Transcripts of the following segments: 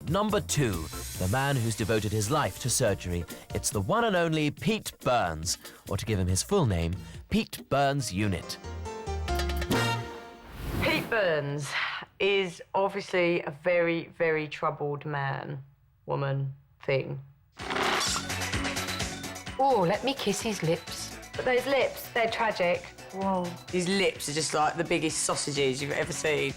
Number 2, the man who's devoted his life to surgery. It's the one and only Pete Burns, or to give him his full name, Pete Burns Unit. Pete Burns is obviously a very, very troubled man, woman, thing. Oh, let me kiss his lips. But those lips, they're tragic. Whoa. His lips are just like the biggest sausages you've ever seen.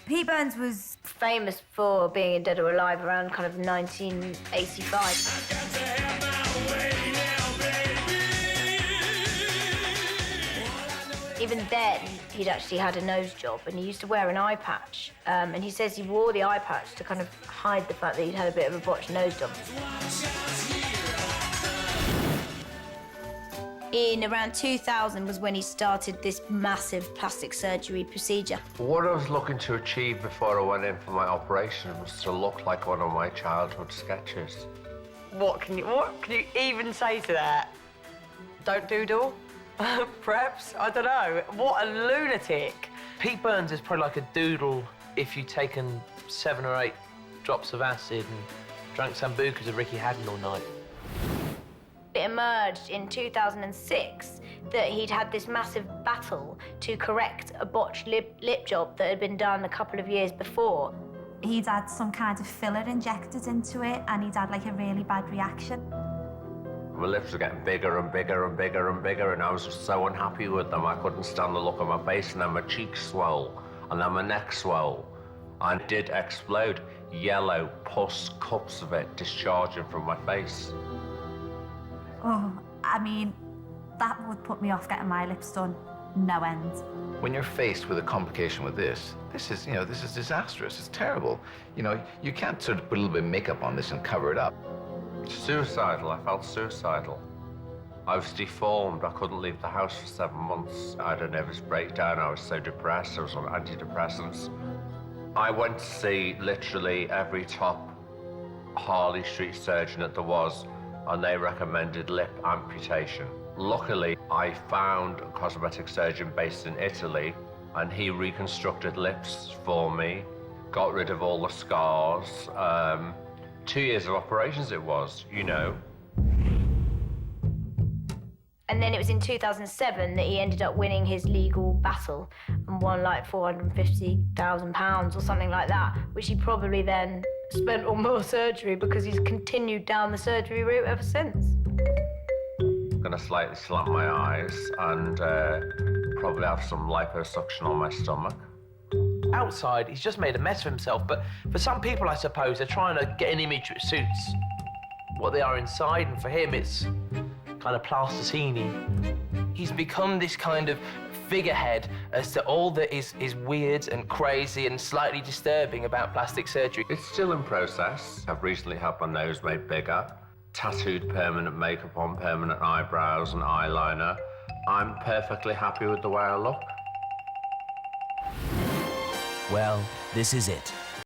Pete Burns was famous for being in Dead or Alive around kind of 1985. Even then, he'd actually had a nose job and he used to wear an eye patch. And he says he wore the eye patch to kind of hide the fact that he'd had a bit of a botched nose job. In around 2000 was when he started this massive plastic surgery procedure. What I was looking to achieve before I went in for my operation was to look like one of my childhood sketches. What can you even say to that? Don't doodle? Perhaps? I don't know. What a lunatic. Pete Burns is probably like a doodle if you'd taken 7 or 8 drops of acid and drank sambucas of Ricky Haddon all night. It emerged in 2006 that he'd had this massive battle to correct a botched lip job that had been done a couple of years before. He'd had some kind of filler injected into it and he'd had like a really bad reaction. My lips were getting bigger and bigger and bigger and bigger, and I was just so unhappy with them. I couldn't stand the look on my face, and then my cheeks swelled, and then my neck swelled. And it did explode. Yellow pus cups of it discharging from my face. Oh, I mean, that would put me off getting my lips done, no end. When you're faced with a complication with this is, this is disastrous, it's terrible. You can't sort of put a little bit of makeup on this and cover it up. Suicidal, I felt suicidal. I was deformed, I couldn't leave the house for 7 months. I had a nervous breakdown, I was so depressed, I was on antidepressants. I went to see literally every top Harley Street surgeon that there was, and they recommended lip amputation. Luckily, I found a cosmetic surgeon based in Italy, and he reconstructed lips for me, got rid of all the scars. 2 years of operations it was, And then it was in 2007 that he ended up winning his legal battle and won like £450,000 or something like that, which he probably then spent on more surgery because he's continued down the surgery route ever since. I'm gonna slightly slant my eyes and probably have some liposuction on my stomach. Outside, he's just made a mess of himself, but for some people, I suppose, they're trying to get an image that suits what they are inside, and for him, it's kind of plasticine-y. He's become this kind of figurehead as to all that is weird and crazy and slightly disturbing about plastic surgery. It's still in process. I've recently had my nose made bigger, tattooed permanent makeup on, permanent eyebrows and eyeliner. I'm perfectly happy with the way I look. Well, this is it.